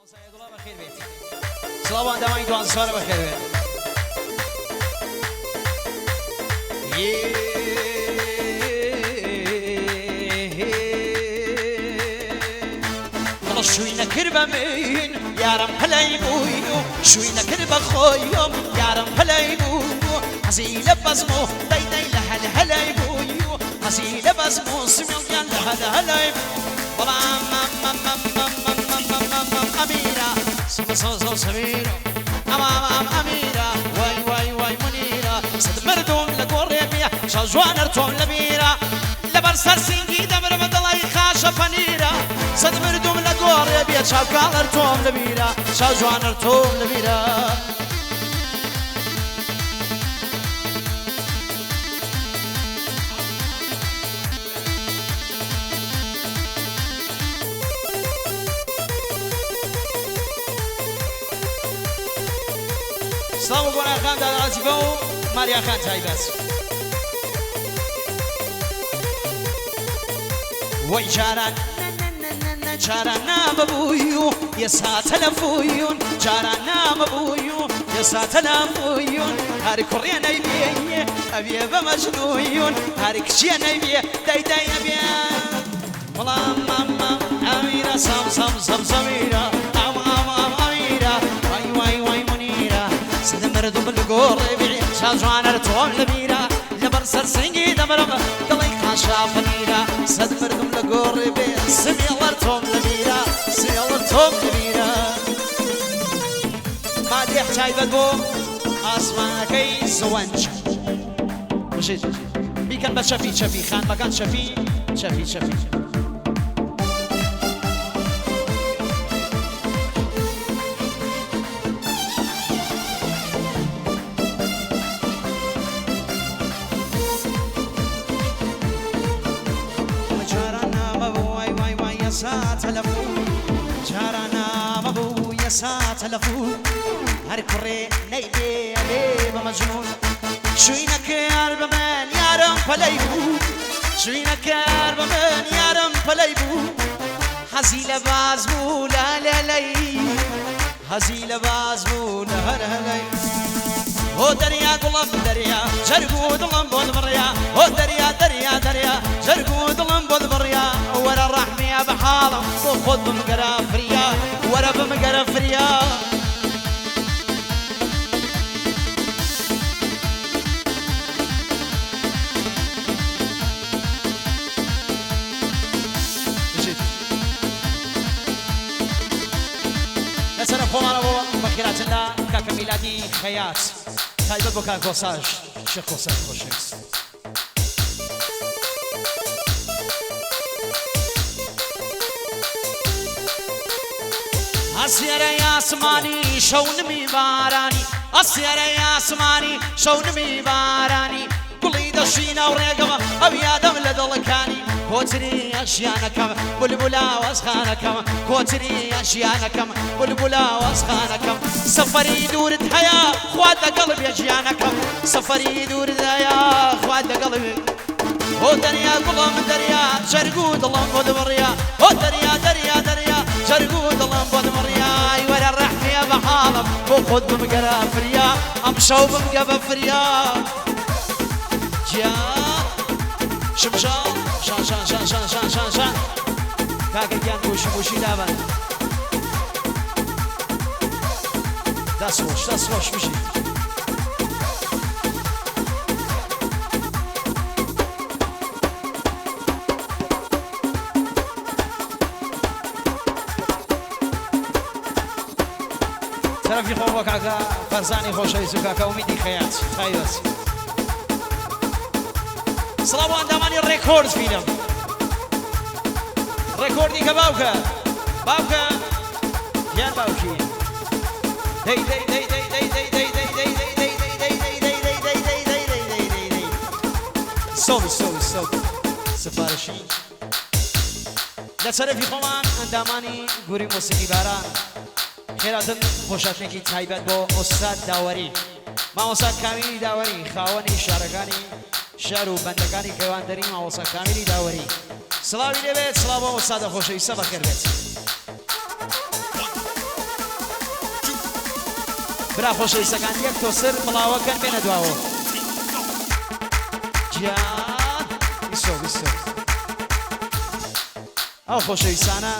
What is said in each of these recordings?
الله بخير بيت صلوات دمائي دوان صار بخير بيت شوي نكر بمين يارم هلاي بويو شوي نكر بخويم يارم هلاي بويو حزيلة بزمو داي داي لهل هلاي بويو حزيلة بزمو سميل جان لهل هلاي بلا أميرة سمسوسو سميرة أمام أميرة واي واي واي منيرة صد مردوم لقوريبيا شجوان ارتوم لبيرة لبرسر سنجي دمر مدلي خاشة فنيرة صد مردوم لقوريبيا شاوكال ارتوم لبيرة شجوان ارتوم لبيرة سلام بنا خان داد عزیزو ماریا خان تایبس وای جاران جاران بابویو یه ساعت لفویون جاران بابویو یه ساعت لفویون هر کوری نایبیه ابیه بمجنویون هر کشی نایبیه دای دای ابیه والله ماما امیرا سام سام سام سمیرا امیرا وای وای وای سد مردوم لقوريبي شاجوان ارتوم لبيرا لبرسر سنجي دمرم قلي خاشا فنيرا سد مردوم لقوريبي سمي الله ارتوم لبيرا سمي الله ارتوم لبيرا ما دي حجاي بدبو اسمانكي زوانج مشيت بيكن بشفي شفي خان مكان شفي شفي شفي تلفون جارنا مبو يسا تلفون هر كري نيدي ليبا مجنون شوينك يا ربمان يا رم فليبو شوينك يا ربمان يا رم فليبو هزيل بازمو لا لا لي هزيل بازمو لا لا لي هو دريا قلب دريا جرقود لمبود بريا هو دريا دريا دريا جرقود لمبود بريا ورا الرحمي يا بحالم وخذ بمقرا فريا ورا بمقرا فريا نسأل فوان أبو بخيرات الله كاك ميلادي خيات خايبة بوكا كوساج شيخ كوساج خوشيكس أسير يا اسماني شون باراني أسير يا اسماني شون باراني كل دشينا ورقم أبي آدم لدلكاني كوتري أشيانكم بلبلا واسخانكم كوتري أشيانكم بلبلا واسخانكم سفري دور الحياة خوات قلبي أشيانكم سفري دور الحياة خوات قلبي هو دريا قلم دريا شرقود الله بود مريا هو دريا دريا دريا شرقود الله بود مريا ورا الرحمي يا بحالم وخذ بمقرا فريا أمشوا بمقبا فريا جا شمشان شان شان شان شان شان شان شان كاكا كان موشي موشي لابن داس وش مشي ترفي خوفك كاكا فرزاني خوش يسو كاكا وميدي خيات خايبس سلام داماني ريكورد فيلم ريكوردي كباوكا باوكا يا باوكي دي دي دي دي دي دي دي دي دي دي سوي سفارشي لسرفي خوان داماني غوري موسيقي باران خيراتن خوشاتنكي تايبت بو استاد داوري ما استاد كاميلي داوري خاوني شاركاني شارو بندگانی کیوان داریم ما واسه کاملی داوری سلامی نبید سلام و استاد خوشی سبا خیر بید برا خۆشەویستەکان یەک تۆسر بڵاوەکەن بێنە دواوە گیان بیسۆ ئەو خۆشەویستانە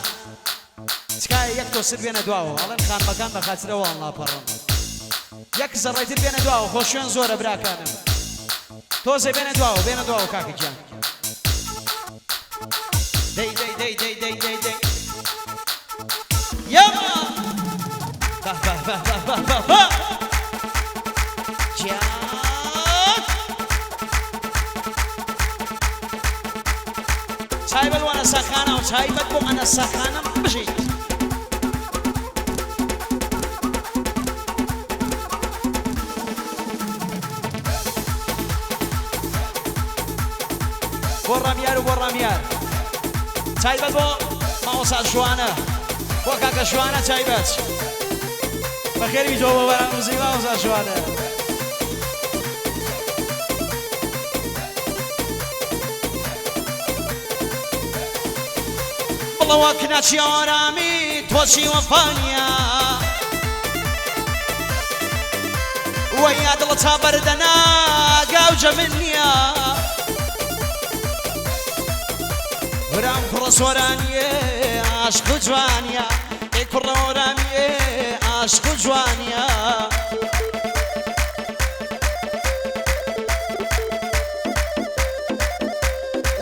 تکایە یەک تۆسر بێنە دواوە ئەڵێن خانمەکان بە خاترەوە هەڵناپەڕن یەک زەڕێتر بێنە دواوە خۆشوێن زۆرە براکانم تۆزێ بێنە دواوە کاکە گیان دەی یەما بە گیان تایبەت وانە سەخانە و تایبەت بۆ ئەنە سەخانەم بژیت بۆ ڕامیار تایبەت بۆ ماوەسا شوانە بۆ کاکە شوانە تایبەت بەخێری تۆ بۆ بەرامزی ماوەسا شوانە بڵەوە کناچی ئارامی تۆچی وەفانیە وەیا دڵە تا بەردەنا گاوجە من نییە ورام کوڕە سۆرانیە عاشق و جوانیە ئێ کوڕە ئۆرامیە عاشق و جوانیە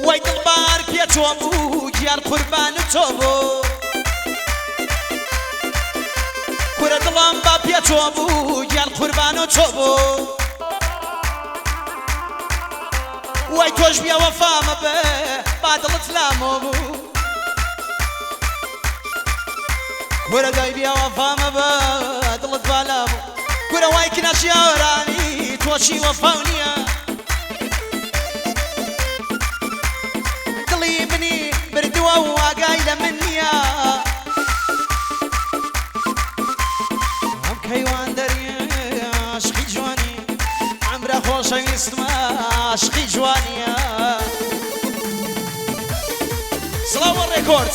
وەی دڵبار پێ تۆ بوو گیان قوربانە تۆ بوو کورە دڵم با پێ تۆ بوو گیان قوربانە تۆ بوو وەی تۆش بیا وەفامە بێ با دڵت لامۆ بوو کورە دای بیا وەفامە بە دڵت بالا بوو کورە وای کناچی ئاوەرانی تۆچی وەفاو نییە دڵی منی بردووە و ئاگای لە من نییە ئەم کەیوان دەریە عاشقی جوانی عەمرە خۆشەویستمە عاشقی جوانیە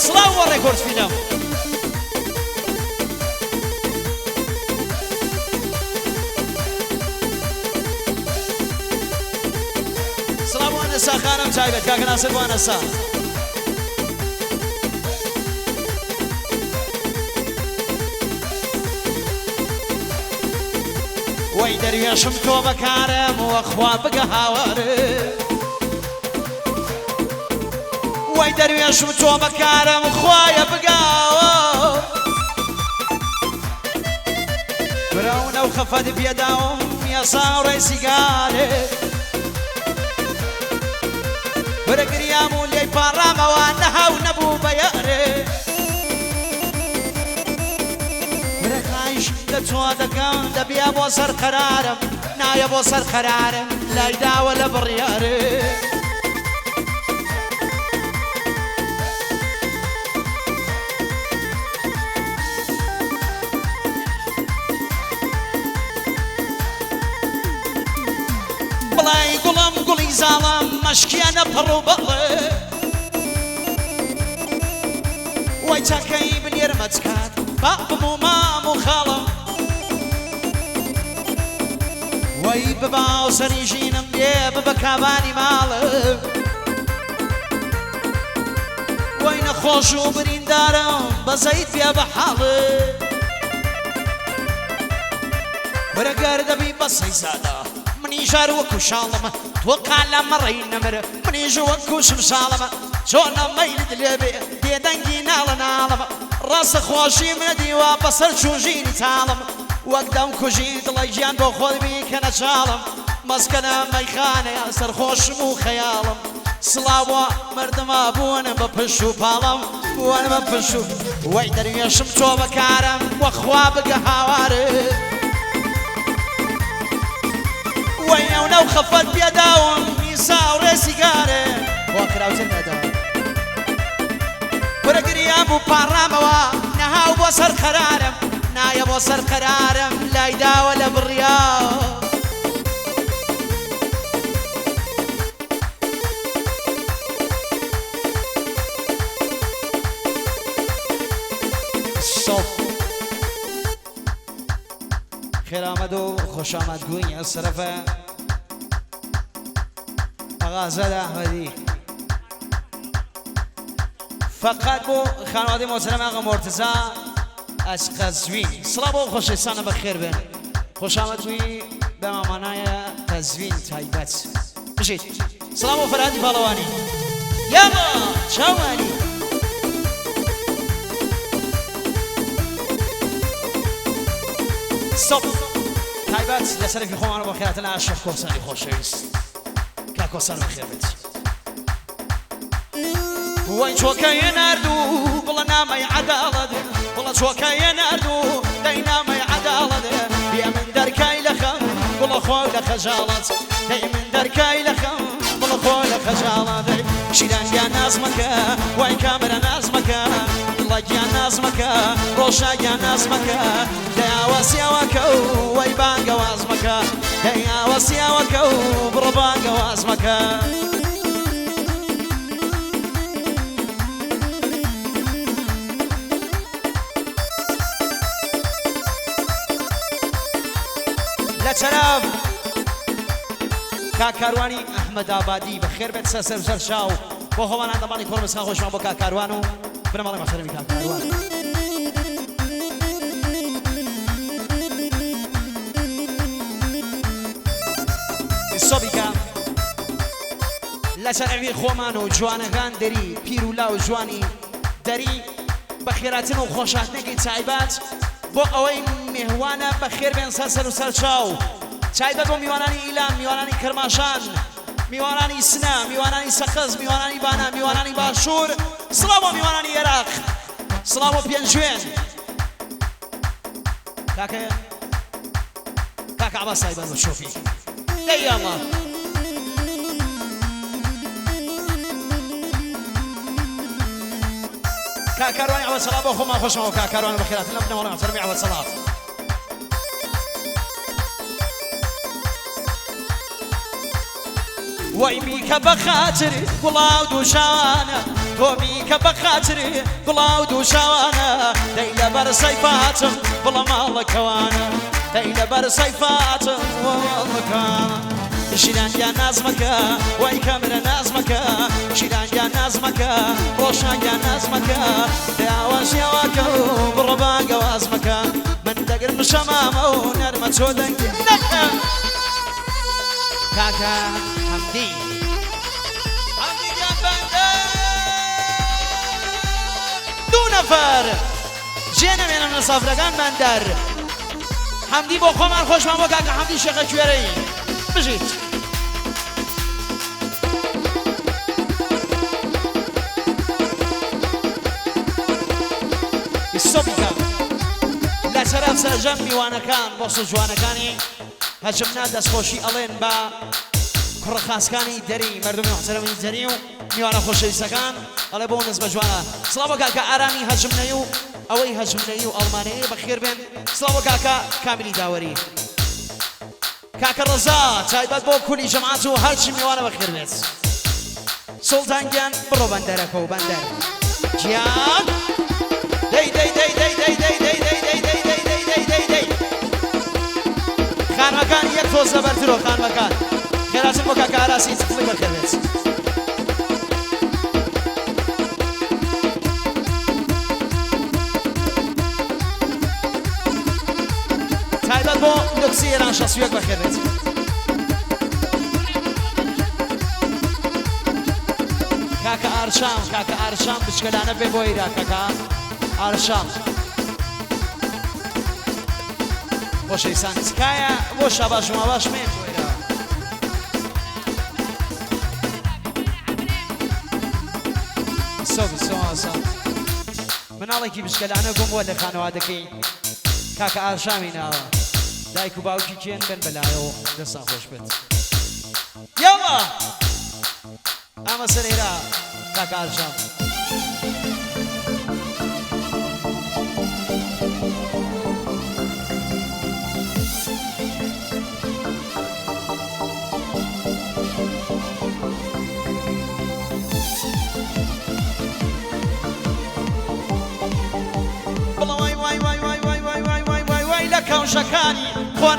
سڵاو ڕێکۆرد فیلم سڵاو وانەسا خانم تایبەت کاکە ناسر وانەسا وەی دەروێشم تۆ بەکارم وەخوا بگە هاوارم وەی دەروێشم تۆ بەکارم خوایە بگاوە براونە و خەفەت پێداوم یاسا و ڕێی سیگارێ وەرەگریام و لێی پاڕامەوە نەهاو نەبوو بە یارێ وەرەخایش لە تۆ دەکەم دەبیا بۆ سەر قەرارم نایە بۆ سەر قەرارم لای داوە لە بڕیارێ بڵای گوڵم گوڵی زاڵم مەشکیانە پەڕ و بەڵێ وای چاکەی بنێرمە چکات باپم و مام و خاڵم وای بباو سەری ژینم بێ ببە کابانی ماڵم وای نەخۆش و بریندارم بەزەیت پێ بە حاڵم وەرەگەر دەبی بە سەیزادە منیژار وەکو شاڵمە تۆ قالە مەڕەی نەمرە منیژ وەکو شمشاڵمە چۆنە مەیلت لێبێ بێدەنگی ناڵەمە ڕاستە خۆشی منە دیوە بەسەر چوژینی تاڵم وەک دەم کوژی دڵی گیان بۆ خۆت بیکەنە چاڵم مەسکەنە مەیخانەیە سەرخۆشم و خەیاڵم سڵاوە مردمە بوونم بە پشت و پاڵم بوونم بە پشت و وەی دەروێشم تۆ بەکارم وەخوا بگە هاوارم وەی ئەو خەفەت پێداوم میسا و ڕێسیگارێ بۆ کراوتر نەداوم وەرەگریام بوو پاڕامەوە نەهاو بۆ سەر قەرارم نایە بۆ سەر قەرارم لای داوە لە بڕیا خير آمد و خوش آمدگویی از طرف آقا زد احمدی فقط بو خانواده محترم آقا مرتضی از قزوین سلام و خوشحسان بخیر بن خوش آمدگویی به مامانای قزوین تایبت بشید سلام و فرهادی پالوانی یاما چاوانی stop تایبت لسر فی خوان با خیرات الاشرف کوسانی خوشویست که کوسان بخیر بید وين شوكاي ناردو والله نامي عدالة والله شوكاي ناردو داي نامي عدالة بيا من دركاي لخم والله خوي لخجالة داي من دركاي لخم والله خوي لخجالة شيران يا نازمك وين كاميرا نازمك الله يا نازمك روشا يا نازمك داي واسيا وكو ويبان قوازمك داي واسيا وكو بربان قوازمك لتراب كاكارواني احمد آبادي بخير بيت سر سر شاو بو هوان عندماني كل مسخا خوش ما بو كاكاروانو برام الله محترمي كاكاروان الصبيكا لترابي خومانو جوانغان دري بيرولا جواني دري بخيراتن وخوشاتنكي تايبات بو اوي مهوانا بخير بين سر وسر شاو تايبات بو ميواناني ايلام ميواناني كرماشان ميواناني سنا ميواناني سقز ميواناني بانا ميواناني باشور سلامو ميواناني يراق سلامو بينجوين كاكا عباس تايبات بتشوفي اي الله كاكارواني عبد الصلاة بو خوما خوش ما كاكارواني بخيرات لمنا وانا محترمي عبد الصلاة ويميك بخاطري قلاود وشانا وميك بخاطري قلاود وشانا ليلة برصيفاتم والله مالك وانا ليلة برصيفاتم والله كوانا شيران يا نازمك وي كاميرا نازمك شيران يا نازمك روشان يا نازمك داواش يا واكو بربان قوازمك من دقر مشمامة ونرمى تودن كاكا حمدي يا بندر دو نفر جينا من المسافرقان بندر حمدي بو خومن خوش من بو كاكا حمدي شيخ كويري بجيت الصبيكا لا سراب سرجم ميوانا كان بوصو جوانا كاني هجمنا دست خوشي الين با كرخاسكاني دري مردمي محترمي دري ميوانا خوشي سكان الله بونس بجوانا سلام كاكا ارامي هجمنايو اوي هجمنايو الماني بخير بين سلام كاكا كاملي داوري كاكا رزا تايبات بو كل جماعته هرشي ميوانا بخير بيت سلطان جان برو بندركو بندر جان دي دي دي دي دي دي دي دي دي دي دي دي دي خان مكان يك فوز برترو خان مكان خيرات بو كاكا راسي تفلي بخير بيت تايبات بو لوكسي ايران شاسويك بخير بيت كاكا ارشام بشكلانه ببويرا كاكا ارشام خوشي سانسكايا وشا باش ما باش مين بويرا سو من الله كي بشكلانه قوم ولا خانوادكي كاكا ارشامي ناوا دايكو باوكي كين بن بلايو دسان خوش بيت يلا اما سنيرا كاكا ارشام والله واي واي واي واي واي واي واي واي واي لك وشكاني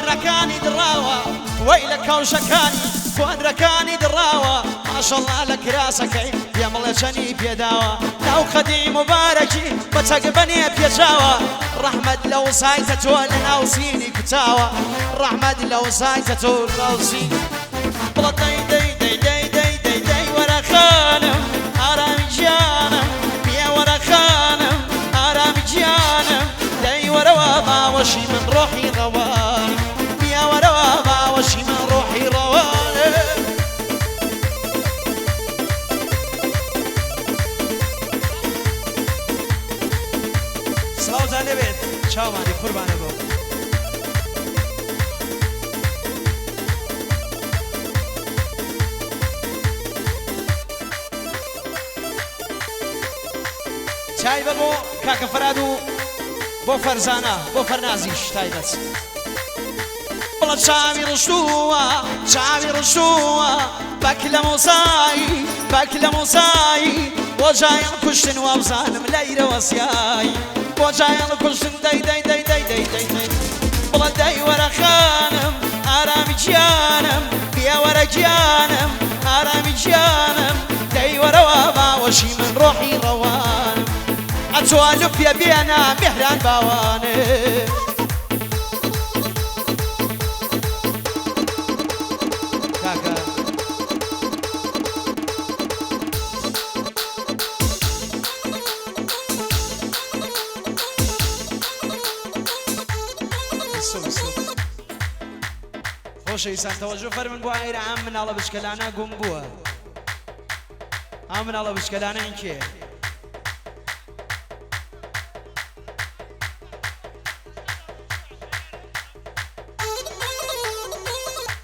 كوادركاني دراوة ويلك كوشكاني كوادركاني دراوة ما شاء الله لك راسك يا ملجني بيداوة لو خدي مباركي بتقبني بيجاوة رحمد لو سايتت ولنا وسيني كتاوة رحمد لو سايتت ولنا وسيني بلا دي دي دي دي دي دي دي ورا خانم أرام جانم بيا ورا خانم أرام جانم دي ورا وما وشي من روحي رواني بيا ورا وما وشي من روحي رواني سلاوزان بيت شاو ماني قربان بو چای ببو کاکە فراد و بۆ فەرزانە بۆ فەرنازیش تایبەت بڵە چاوی ڕشتووە بەک لە مۆسایی بەک لە مۆسایی بۆ جایان کوشتن وابزانم لەیرە وەسیایی بۆ جایان کوشتن دەی دەی دەی دەی دەی دەی دەی بڵە دەی وەرە خانم ئارامی گیانم بیا وەرە گیانم ئارامی گیانم دەی وەرەوە باوەشی من ڕۆحی ڕەوانم ئەتوانم پێ بێنە میهران باوانێ کاکە خۆشەویستان تەوەجۆ فەرمن بۆ ئایرە ئەم مناڵە بشکەلانە گوم بووە ئەم مناڵە بشکەلانە این کێ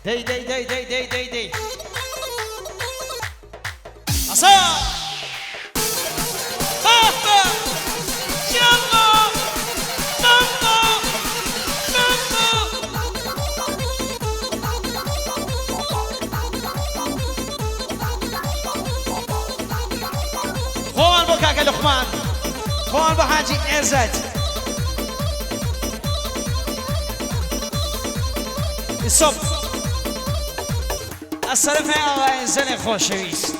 دەی دەی دەی دەی دەی دەی دەی ئەسا بابا یاڵا بابا خۆوان بۆ کاکە لوقمان خۆوان بۆ حاجی عێزەت ئیسۆپ السلام هاي زني خوشويست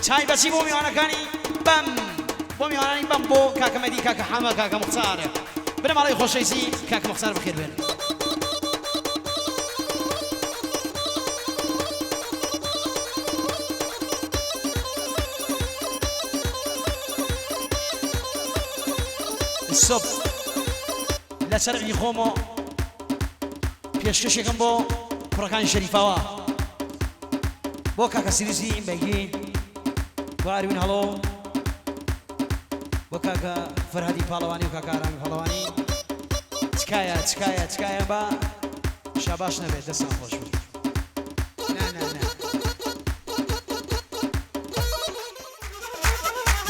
چای بچی بۆ میوانەکانی بەم بۆ میوانانی بەم بۆ کاکە مەدی کاکە حەمە کاکە موختار بنە ماڵی خۆشەویستی کاکە موختار بەخێر بێن سب لە چەرخی خۆمە پێشکەشێکم بۆ کوڕەکانی شەریفاوە بۆ کاکە سیریزی بەگین بۆ ئاروین هەڵۆ بۆ کاکە فەرهادی پاڵەوانی و کاکە ئارامی پاڵەوانی چکایە بە شاباش نەبێت دەستان خۆش بێت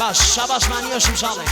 باش شاباشمانی ئەوشم شاڵێ